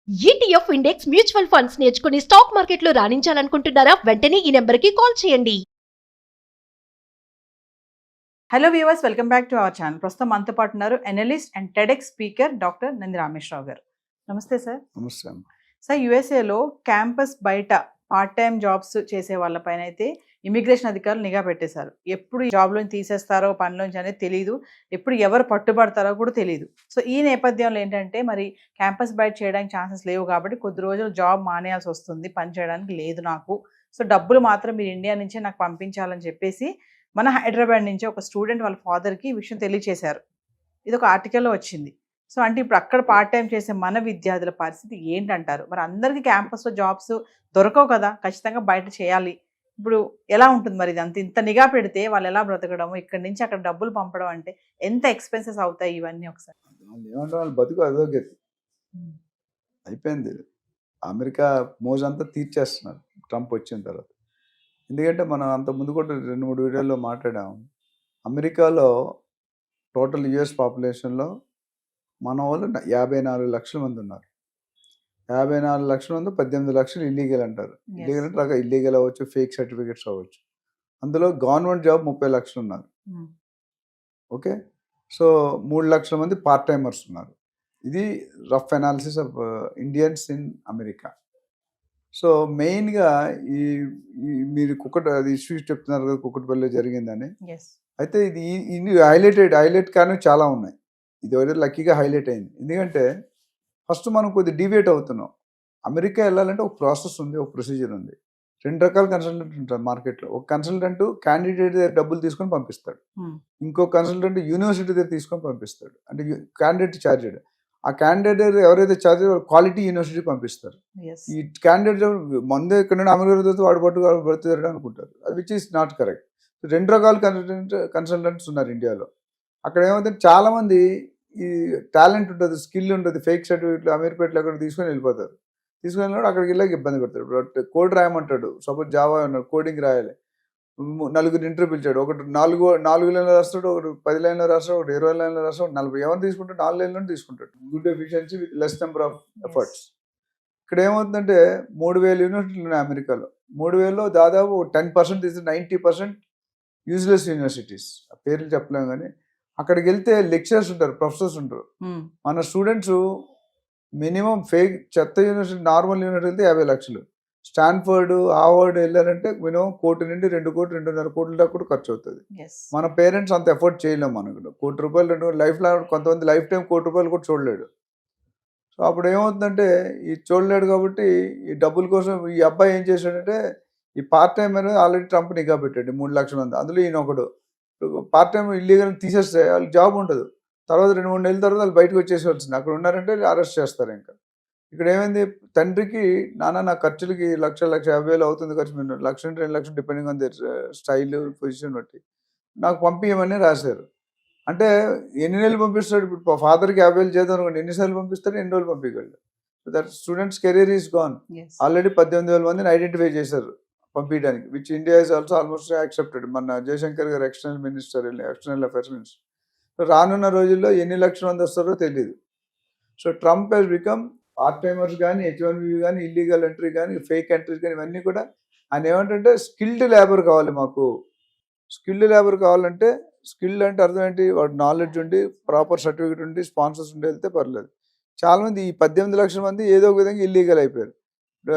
ETF index mutual funds నేర్చుకుని stock మార్కెట్లో రాణించాలనుకుంటున్నారా? వెంటనే ఈ నెంబర్కి కాల్ చేయండి. Hello viewers, welcome back to our channel. ప్రస్తుతం మనతో పాటు ఉన్నారు analyst and TEDx speaker doctor Nandi Rameshwar Rao గారు. నమస్తే సార్. నమస్తే అమ్మ. సార్, యుఎస్ఏలో క్యాంపస్ బయట పార్ట్ టైం జాబ్స్ చేసే వాళ్ళపైన అయితే ఇమిగ్రేషన్ అధికారులు నిఘా పెట్టేశారు. ఎప్పుడు ఈ జాబ్లోంచి తీసేస్తారో పనిలోంచి అనేది తెలియదు, ఎప్పుడు ఎవరు పట్టుబడతారో కూడా తెలియదు. సో ఈ నేపథ్యంలో ఏంటంటే మరి క్యాంపస్ బయట చేయడానికి ఛాన్సెస్ లేవు కాబట్టి కొద్ది రోజులు జాబ్ మానేయాల్సి వస్తుంది, పని చేయడానికి లేదు నాకు. సో డబ్బులు మాత్రం మీరు ఇండియా నుంచే నాకు పంపించాలని చెప్పేసి మన హైదరాబాద్ నుంచి ఒక స్టూడెంట్ వాళ్ళ ఫాదర్కి ఈ విషయం తెలియచేశారు. ఇది ఒక ఆర్టికల్లో వచ్చింది. సో అంటే ఇప్పుడు అక్కడ పార్ట్ టైం చేసే మన విద్యార్థుల పరిస్థితి ఏంటంటారు? మరి అందరికీ క్యాంపస్లో జాబ్స్ దొరకవు కదా, ఖచ్చితంగా బయట చేయాలి. ఇప్పుడు ఎలా ఉంటుంది మరి ఇది? ఇంత నిఘా పెడితే వాళ్ళు ఎలా బ్రతకడం, ఇక్కడి నుంచి అక్కడ డబ్బులు పంపడం అంటే ఎంత ఎక్స్పెన్సెస్ అవుతాయి ఇవన్నీ ఒకసారి? వాళ్ళు ఏమంటారు, వాళ్ళ బతుకు అధోగతి అయిపోయింది. అమెరికా మోజంతా తీర్చేస్తున్నారు ట్రంప్ వచ్చిన తర్వాత. ఎందుకంటే మనం అంత ముందు కూడా 2-3 వీడియోల్లో మాట్లాడాం. అమెరికాలో టోటల్ యుఎస్ పాపులేషన్లో మన వాళ్ళు 54 లక్షల మంది ఉన్నారు. 54 లక్షల మంది 18 లక్షలు ఇల్లీగల్ అంటారు. ఇల్లీగల్ అంటే రకాల ఇల్లీగల్ అవ్వచ్చు, ఫేక్ సర్టిఫికెట్స్ అవ్వచ్చు. అందులో గవర్నమెంట్ జాబ్ 30 లక్షలు ఉన్నారు. ఓకే, సో 3 లక్షల మంది పార్ట్ టైమర్స్ ఉన్నారు. ఇది rough analysis of Indians in America. So మెయిన్గా ఈ మీరు అది ఇష్యూ చెప్తున్నారు కదా, కుక్కటిపల్లిలో జరిగిందని. అయితే ఇది హైలైట్ కానీ చాలా ఉన్నాయి. ఇది ఒకటి లక్కీగా హైలైట్ అయింది. ఎందుకంటే ఫస్ట్ మనం కొద్దిగా డివియేట్ అవుతున్నాం. అమెరికా వెళ్ళాలంటే ఒక ప్రాసెస్ ఉంది, ఒక ప్రొసీజర్ ఉంది. 2 రకాల కన్సల్టెంట్ ఉంటారు మార్కెట్లో. ఒక కన్సల్టెంట్ క్యాండిడేట్ దగ్గర డబ్బులు తీసుకొని పంపిస్తాడు, ఇంకో కన్సల్టెంట్ యూనివర్సిటీ దగ్గర తీసుకొని పంపిస్తాడు. అంటే క్యాండిడేట్ ఛార్జెడ్. ఆ క్యాండిడేట్ దగ్గర ఎవరైతే ఛార్జ్ క్వాలిటీ యూనివర్సిటీ పంపిస్తారు. ఈ క్యాండిడేట్ ముందే ఇక్కడ నుండి అమెరికా వాడు పడుతుంది అనుకుంటారు, విచ్ ఈస్ నాట్ కరెక్ట్. 2 రకాల కన్సల్టెంట్స్ ఉన్నారు ఇండియాలో. అక్కడ ఏమవుతుంది, చాలామంది ఈ టాలెంట్ ఉంటుంది, స్కిల్ ఉంటుంది, ఫేక్ సర్టిఫికెట్లు అమీర్పేటలో అక్కడ తీసుకొని వెళ్ళిపోతారు. తీసుకొని వెళ్ళినప్పుడు అక్కడికి వెళ్ళాక ఇబ్బంది పెడతాడు. కోడ్ రాయమంటాడు, సపోజ్ జావా ఉన్నాడు, కోడింగ్ రాయాలి. 4 ఇంటర్వ్యూ పిలిచాడు. ఒకటి 4 లైన్లో రాస్తాడు, ఒకటి 10 లైన్లో రాస్తాడు, ఒకటి 20 లైన్లో రాస్తాడు, 40. ఎవరు తీసుకుంటాడు? 4 లైన్లో తీసుకుంటాడు. Good efficiency with less number of efforts. ఇక్కడ ఏమవుతుందంటే 3000 యూనివర్సిటీలు ఉన్నాయి అమెరికాలో. 3000లో దాదాపు 10% తీసి 90% యూజ్లెస్ యూనివర్సిటీస్. ఆ పేర్లు చెప్పలేము కానీ అక్కడికి వెళ్తే లెక్చరర్స్ ఉంటారు, ప్రొఫెసర్స్ ఉంటారు. మన స్టూడెంట్స్ మినిమం ఫేక్ చెత్త యూనివర్సిటీ, నార్మల్ యూనివర్సిటీ వెళ్తే 50 లక్షలు. స్టాన్ఫర్డ్, హార్వర్డ్ వెళ్ళారంటే మినిమం 1 కోటి నుండి 2 కోట్లు 2.5 కోట్ల దాకా కూడా ఖర్చు అవుతుంది. మన పేరెంట్స్ అంత ఎఫర్ట్ చేయలేము. మనకు 1 కోటి రూపాయలు 2 లైఫ్ లాంగ్, కొంతమంది లైఫ్ టైం 1 కోటి రూపాయలు కూడా చూడలేడు. సో అప్పుడు ఏమవుతుందంటే ఈ చూడలేడు కాబట్టి ఈ డబ్బుల కోసం ఈ అబ్బాయి ఏం చేశాడంటే, ఈ పార్ట్ టైం అనేది ఆల్రెడీ ట్రంప్ నిఘా పెట్టాడు 3 లక్షల మంది. అందులో ఈయన ఒకడు. పార్ట్ టైం ఇల్లీగల్ తీసేస్తే వాళ్ళకి జాబ్ ఉండదు. తర్వాత 2-3 నెలల తర్వాత వాళ్ళు బయటకు వచ్చేసేవాల్సింది. అక్కడ ఉన్నారంటే అరెస్ట్ చేస్తారు. ఇంకా ఇక్కడ ఏమైంది, తండ్రికి నా ఖర్చులకి 1,50,000 అవుతుంది ఖర్చు, మీరు 1,00,000-2 లక్షలు depending on their style position బట్టి నాకు పంపించమని రాశారు. అంటే ఎన్ని నెలలు పంపిస్తాడు? ఇప్పుడు ఫాదర్కి 50,000 చేద్దాం అనుకోండి, ఎన్నిసార్లు పంపిస్తాడు, ఎన్ని రోజులు పంపించగలడు? That students career is gone. Already 18,000 మందిని ఐడెంటిఫై చేశారు పంపించడానికి, which India is also almost accepted. మన జయశంకర్ గారు external minister, external affairs minister. రానున్న రోజుల్లో ఎన్ని లక్షల మంది వస్తారో తెలియదు. So Trump has become part timers కానీ, H1B కానీ, ఇల్లీగల్ ఎంట్రీ కానీ, ఫేక్ ఎంట్రీస్ కానీ, ఇవన్నీ కూడా ఆయన ఏమంటే స్కిల్డ్ లేబర్ కావాలి మాకు. స్కిల్డ్ లేబర్ కావాలంటే, స్కిల్డ్ అంటే అర్థం ఏంటి? వాడు నాలెడ్జ్ ఉండి, ప్రాపర్ సర్టిఫికేట్ ఉండి, స్పాన్సర్స్ ఉండి వెళ్తే పర్లేదు. చాలామంది ఈ 18 లక్షల మంది ఏదో ఒక విధంగా ఇల్లీగల్ అయిపోయారు.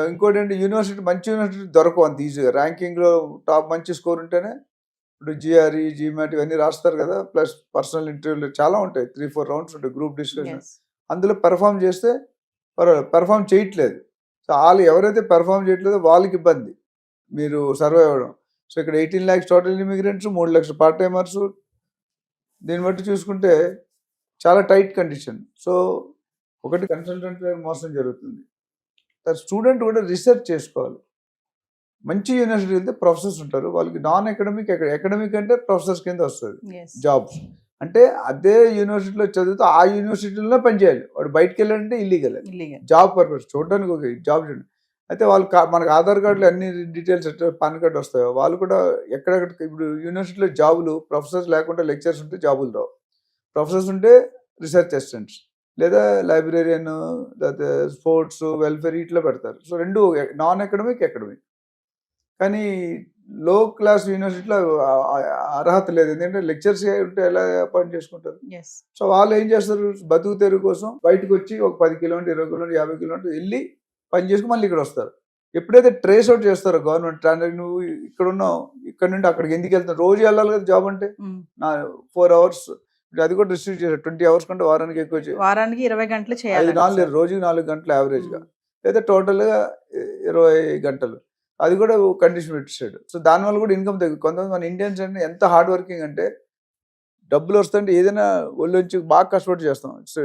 ఇంకోటి ఏంటి, యూనివర్సిటీ మంచి యూనివర్సిటీ దొరకవు అంత ఈజీగా. ర్యాంకింగ్లో టాప్ మంచి స్కోర్ ఉంటేనే ఇప్పుడు GRE, GMAT ఇవన్నీ రాస్తారు కదా, ప్లస్ పర్సనల్ ఇంటర్వ్యూలు చాలా ఉంటాయి, 3-4 రౌండ్స్ ఉంటాయి, గ్రూప్ డిస్కషన్. అందులో పెర్ఫామ్ చేస్తే పర్వాలేదు. పెర్ఫామ్ చేయట్లేదు. సో వాళ్ళు ఎవరైతే పెర్ఫామ్ చేయట్లేదో వాళ్ళకి ఇబ్బంది మీరు సర్వైవ్ అవ్వడం. సో ఇక్కడ 18 lakhs టోటల్ ఇమిగ్రెంట్స్, 3 లక్షల పార్ట్ టైమర్స్. దీన్ని బట్టి చూసుకుంటే చాలా టైట్ కండిషన్. సో ఒకటి కన్సల్టెంట్ మోసం జరుగుతుంది. స్టూడెంట్ కూడా రీసెర్చ్ చేసుకోవాలి. మంచి యూనివర్సిటీ వెళ్తే ప్రొఫెసర్స్ ఉంటారు, వాళ్ళకి నాన్ అకాడమిక్, అకాడమిక్ అంటే ప్రొఫెసర్స్ కింద వస్తుంది జాబ్స్. అంటే అదే యూనివర్సిటీలో చదివితే ఆ యూనివర్సిటీలో పనిచేయాలి. వాడు బయటకు వెళ్ళాలంటే ఇల్లీగల్ జాబ్ పర్పస్ చూడడానికి ఒక జాబ్ చూడండి. అయితే వాళ్ళు మనకు ఆధార్ కార్డులో అన్ని డీటెయిల్స్ పాన్ కార్డు వస్తాయో వాళ్ళు కూడా ఎక్కడెక్కడ. ఇప్పుడు యూనివర్సిటీలో జాబులు ప్రొఫెసర్స్ లేకుండా లెక్చర్స్ ఉంటే జాబులు రావు. ప్రొఫెసర్స్ ఉంటే రీసెర్చ్ అసిస్టెంట్స్, లేదా లైబ్రేరియన్, లేకపోతే స్పోర్ట్స్, వెల్ఫేర్ ఇట్లా పెడతారు. So 2 non academic, academic. కానీ లో క్లాస్ యూనివర్సిటీలో అర్హత లేదు. ఎందుకంటే లెక్చర్స్ ఉంటే ఎలా అపాయింట్ చేసుకుంటారు? ఎస్. సో వాళ్ళు ఏం చేస్తారు, బతుకు తెరువు కోసం బయటకు వచ్చి ఒక 10 కిలోమీటర్, 20 కిలోమీటర్, 50 కిలోమీటర్ వెళ్ళి పని చేసుకుని మళ్ళీ ఇక్కడ వస్తారు. ఎప్పుడైతే ట్రేస్ అవుట్ చేస్తారో గవర్నమెంట్, నువ్వు ఇక్కడ ఉన్నావు, ఇక్కడ నుండి అక్కడికి ఎందుకు వెళ్తున్నావు, రోజు వెళ్ళాలి కదా జాబ్ అంటే, 4 hours, అది కూడా రిస్ట్రిక్ట్ చేశారు. 20 hours కంటే వారానికి ఎక్కువ వారానికి 20 గంటలు చేయాలి. 4 రోజుకి 4 గంటలు యావరేజ్గా, లేదా టోటల్గా 20 గంటలు. అది కూడా కండిషన్ పెట్టాడు. సో దానివల్ల కూడా ఇన్కమ్ తగ్గుతుంది. కొంతమంది మన ఇండియన్స్ అంటే ఎంత హార్డ్ వర్కింగ్ అంటే, డబ్బులు వస్తుంటే ఏదైనా ఒళ్ళొంచి బాగా కష్టపడి చేస్తాం. సో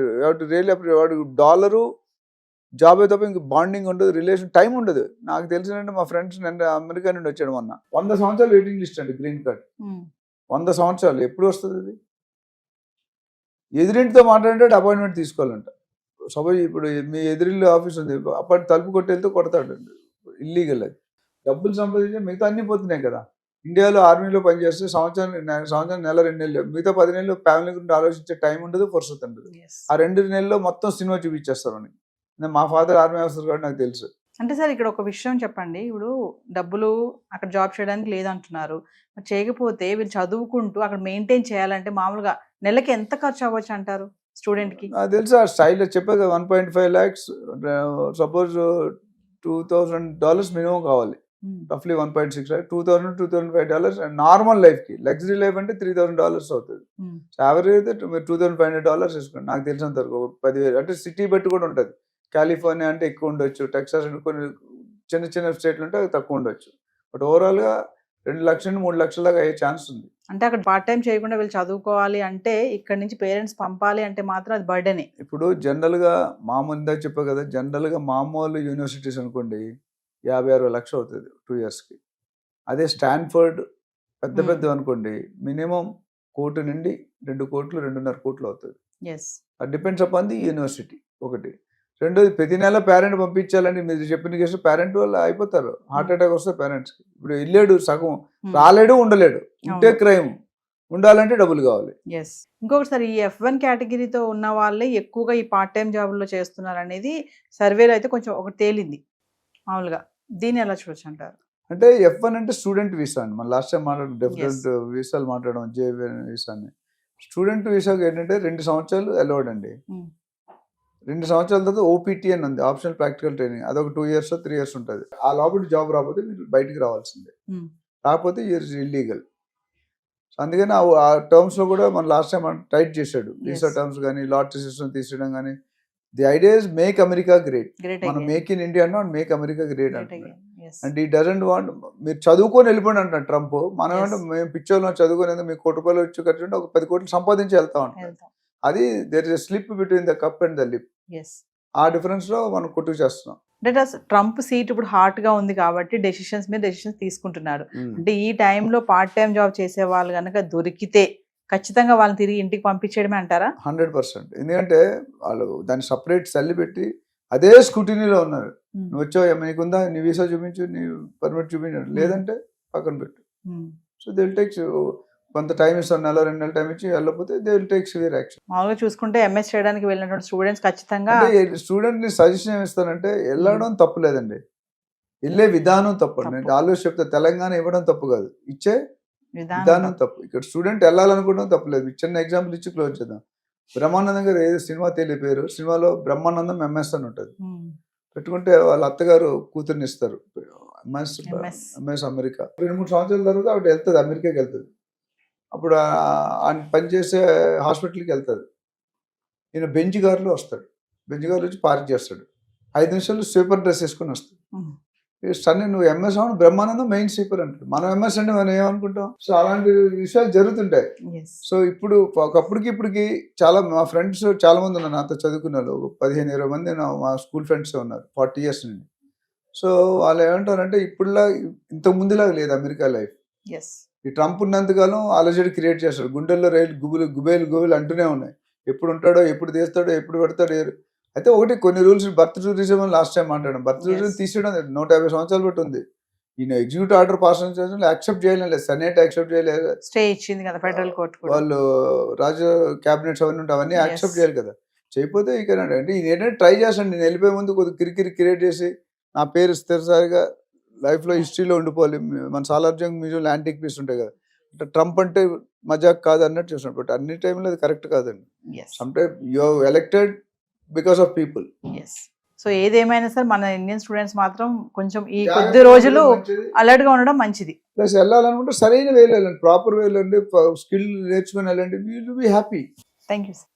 రియల్లీ వాడు డాలరు జాబ్ అయితే తప్ప ఇంక బాండింగ్ ఉండదు, రిలేషన్, టైం ఉండదు. నాకు తెలిసినంటే మా ఫ్రెండ్స్ నిన్న అమెరికా నుండి వచ్చాడు మొన్న, 100 సంవత్సరాలు వెయిటింగ్ లిస్ట్ అండి గ్రీన్ కార్డ్. 100 సంవత్సరాలు ఎప్పుడు వస్తుంది అది? ఎదురింటితో మాట్లాడే అపాయింట్మెంట్ తీసుకోవాలంట. సపోజ్ ఇప్పుడు మీ ఎదురిల్లు ఆఫీస్ ఉంది, అప్పటి తలుపు కొట్టి వెళ్తే కొడతాడు, ఇల్లీగల్. అది డబ్బులు సంపాదించి మిగతా అన్ని పోతున్నాయి కదా. ఇండియాలో ఆర్మీలో పనిచేస్తే సంవత్సరం నెల 2 నెలలు, మిగతా 10 నెలలు ఫ్యామిలీ గురించి ఆలోచించే టైం ఉండదు, ఫుర్సత్ ఉండదు. ఆ 2 నెలల్లో మొత్తం సినిమా చూపించేస్తారు అని. మా ఫాదర్ ఆర్మీ ఆఫీసర్ కాబట్టి నాకు తెలుసు. అంటే సార్ ఇక్కడ ఒక విషయం చెప్పండి, ఇప్పుడు డబ్బులు అక్కడ జాబ్ చేయడానికి లేదంటున్నారు, చేయకపోతే వీళ్ళు చదువుకుంటూ అక్కడ మెయింటైన్ చేయాలంటే మామూలుగా నెలకి ఎంత ఖర్చు అవ్వచ్చు అంటారు స్టూడెంట్ కి? నాకు తెలుసు ఆ స్టైల్లో చెప్పే కదా, 1.5 lakhs, సపోజ్ $2,000 మినిమం కావాలి, రఫ్లీ 1.6 lakh, $2,000-$2,500 నార్మల్ లైఫ్ కి. లగ్జరీ లైఫ్ అంటే $3,000 అవుతుంది. యావరేజ్ అయితే మీరు $2,500 వేసుకోండి. నాకు తెలిసినంత వరకు 10,000, అంటే సిటీ బట్టి కూడా ఉంటుంది. కాలిఫోర్నియా అంటే ఎక్కువ ఉండొచ్చు, టెక్సాస్ అంటే కొన్ని చిన్న చిన్న స్టేట్లు అంటే తక్కువ ఉండొచ్చు. బట్ ఓవరాల్ గా 2 లక్షలు 3 లక్షల దాకా అయ్యే ఛాన్స్ ఉంది. అంటే అక్కడ పార్ట్ టైం చేయకుండా వీళ్ళు చదువుకోవాలి అంటే, ఇక్కడ నుంచి పేరెంట్స్ పంపాలి అంటే మాత్రం అది బర్డెనే. ఇప్పుడు జనరల్ గా మామూలు ఇందాక చెప్పా కదా, జనరల్ గా మామూలు యూనివర్సిటీస్ అనుకోండి 50-60 లక్షలు అవుతుంది 2 years కి. అదే స్టాన్ఫర్డ్ పెద్ద అనుకోండి మినిమం 1 కోటి నుండి 2 కోట్లు 2.5 కోట్లు అవుతుంది. అది డిపెండ్స్ అపాన్ ది యూనివర్సిటీ. ఒకటి. రెండోది, ప్రతి నెల పేరెంట్ పంపించాలని మీరు చెప్పిన కేసు పేరెంట్ వాళ్ళు అయిపోతారు, హార్ట్ అటాక్ వస్తే పేరెంట్స్కి. ఇప్పుడు వెళ్ళాడు సగం, రాలేడు, ఉండలేడు, ఉంటే క్రైమ్, ఉండాలంటే డబ్బులు కావాలి. ఇంకొకటి ఈ F1 కేటగిరీతో ఉన్న వాళ్ళే ఎక్కువగా ఈ పార్ట్ టైం జాబుల్లో చేస్తున్నారు అనేది సర్వేలో అయితే కొంచెం ఒకటి తేలింది మామూలుగా. దీన్ని ఎలా చూడొచ్చు అంటారు? అంటే F1 అంటే స్టూడెంట్ వీసా అండి. మన లాస్ట్ టైం మాట్లాడడం డిఫరెంట్ వీసాలు మాట్లాడడం, జేవీ వీసా అని. స్టూడెంట్ వీసాకి ఏంటంటే 2 సంవత్సరాలు అలౌడ్ అండి. 2 సంవత్సరాల తర్వాత ఓపీటీ అని ఉంది, ఆప్షనల్ ప్రాక్టికల్ ట్రైనింగ్. అదొక 2 years 3 years ఉంటుంది. ఆ లోపల జాబ్ రాకపోతే మీరు బయటికి రావాల్సిందే, రాకపోతే ఇయర్ ఇల్లీగల్. అందుకని ఆ టర్మ్స్ లో కూడా మన లాస్ట్ టైం టైట్ చేశాడు, వీసా టర్మ్స్ కానీ, లాటరీ సిస్టమ్ తీసేయడం కానీ. The idea is make America great. మనం మేక్ ఇన్ ఇండియా అన్నా మేక్ అమెరికా గ్రేట్ అంటున్నాడు. అండ్ ఈ డజంట్ వాంట్ మీరు చదువుకొని వెళ్ళిపోండి అంటాడు ట్రంప్. మనం అంటే మేము పిచ్చోళ్ళం చదువుకునేందుకు మీకు 1 కోటి రూపాయలు వచ్చి ఖర్చు ఒక 10 కోట్లు సంపాదించి వెళ్తా ఉంటాం. అది there is a slip between the cup and the lip. ఆ డిఫరెన్స్ లో మనం కొట్టుకు చేస్తున్నాం. అంటే ట్రంప్ సీట్ ఇప్పుడు హాట్ గా ఉంది కాబట్టి డెసిషన్స్ మీద డెసిషన్స్ తీసుకుంటున్నాడు. అంటే ఈ టైంలో పార్ట్ టైం జాబ్ చేసే వాళ్ళు కనుక దొరికితే ఖచ్చితంగా వాళ్ళని తిరిగి ఇంటికి పంపించేయడమే అంటారా? 100%. ఎందుకంటే వాళ్ళు దాన్ని సపరేట్ సెల్ పెట్టి అదే స్కూటీనీలో ఉన్నారు. నువ్వు వచ్చావు, నీకుందా, నీ వీసా చూపించు, నీ పర్మిట్ చూపించాడు, లేదంటే పక్కన పెట్టు. సో దే విల్ టేక్ కొంత టైం ఇస్తాను, 1-2 నెలలు టైం ఇచ్చి వెళ్ళకపోతే they will take severe action. మామూలుగా చూసుకుంటే ఎంఎస్ చేయడానికి వెళ్ళినటువంటి స్టూడెంట్స్ ఖచ్చితంగా స్టూడెంట్ ని సజెషన్ ఏమి ఇస్తానంటే, వెళ్ళడం తప్పు లేదండి, వెళ్ళే విధానం తప్పు. నేను ఆల్వేస్ చెప్తా, తెలంగాణ ఇవ్వడం తప్పు కాదు, ఇచ్చే విధానం తప్పు. ఇక్కడ స్టూడెంట్ వెళ్ళాలనుకోవడం తప్పులేదు. చిన్న ఎగ్జాంపుల్ ఇచ్చి క్లోజ్ చేద్దాం. బ్రహ్మానందం గారు ఏదో సినిమా తెలియపోయారు, సినిమాలో బ్రహ్మానందం ఎంఎస్ అని ఉంటుంది. పెట్టుకుంటే వాళ్ళ అత్తగారు కూతుర్ని ఇస్తారు, ఎంఎస్ అమెరికా. 2-3 సంవత్సరాల తర్వాత ఆవిడ వెళ్తుంది, అమెరికాకి వెళ్తుంది. అప్పుడు ఆయన పనిచేసే హాస్పిటల్కి వెళ్తుంది. ఈయన బెంచ్ కారులో వస్తాడు, బెంచ్ కారులో వచ్చి పార్క్ చేస్తాడు. 5 నిమిషాలు స్వీపర్ డ్రెస్ వేసుకొని వస్తాడు. సన్నీ నువ్వు ఎంఎస్ అవును, బ్రహ్మానందం మెయిన్ స్వీపర్ అంటాడు. మనం ఎంఎస్ అంటే మనం ఏమనుకుంటాం? సో అలాంటి విషయాలు జరుగుతుంటాయి. సో ఇప్పుడు ఒకప్పటికి ఇప్పటికి చాలా మా ఫ్రెండ్స్ చాలా మంది ఉన్నారు నాతో చదువుకున్న వాళ్ళు, 15-20 మంది మా స్కూల్ ఫ్రెండ్స్ ఉన్నారు 40 years నుండి. సో వాళ్ళు ఏమంటారంటే, ఇప్పుడులా ఇంత ముందులాగా లేదు అమెరికా లైఫ్. ఈ ట్రంప్ ఉన్నంతకాలం అలజడి క్రియేట్ చేస్తాడు, గుండెల్లో రైలు గుబేలు అంటూనే ఉన్నాయి. ఎప్పుడు ఉంటాడో, ఎప్పుడు తీస్తాడో, ఎప్పుడు పెడతాడో. అయితే ఒకటి, కొన్ని రూల్స్, బర్త్ టూరిజం అని లాస్ట్ టైం మాట్లాడాం. బర్త్ టూరిజం తీసేయడం 150 సంవత్సరాలు బట్టి ఉంది. ఈయన ఎగ్జిక్యూటివ్ ఆర్డర్ పాస్ యాక్సెప్ట్ చేయలేదు, సెనేట్ యాక్సెప్ట్ చేయలేదు, స్టే ఇచ్చింది కదా ఫెడరల్ కోర్ట్, వాళ్ళు రాజు క్యాబినెట్స్ అవన్నీ ఉంటే అవన్నీ యాక్సెప్ట్ చేయాలి కదా. చేయకపోతే ఇక అంటే ఈయన ఏంటంటే ట్రై చేస్తాను, నేను వెళ్ళిపోయే ముందు కొద్దిగా కిరికిరి క్రియేట్ చేసి నా పేరు స్థిరసారిగా లైఫ్లో హిస్టరీలో ఉండిపోవాలి. మన సాలార్జంగ్ మ్యూజియంలో యాంటిక్ పీస్ ఉంటాయి కదా, అంటే ట్రంప్ అంటే మజాక్ కాదు అన్నట్టు చూస్తున్నాడు. బట్ అన్ని టైంలో అది కరెక్ట్ కాదండి. Some time you elected because of people. So ఏదేమైనా సరే మన ఇండియన్ స్టూడెంట్స్ మాత్రం కొంచెం ఈ కొద్ది రోజులు అలర్ట్ గా ఉండడం మంచిది. ప్లస్ వెళ్ళాలనుకుంటే సరైన వేలు వెళ్ళండి, ప్రాపర్ వేలు వెళ్ళండి, స్కిల్ నేర్చుకుని వెళ్ళండి, you will be happy. Thank you sir.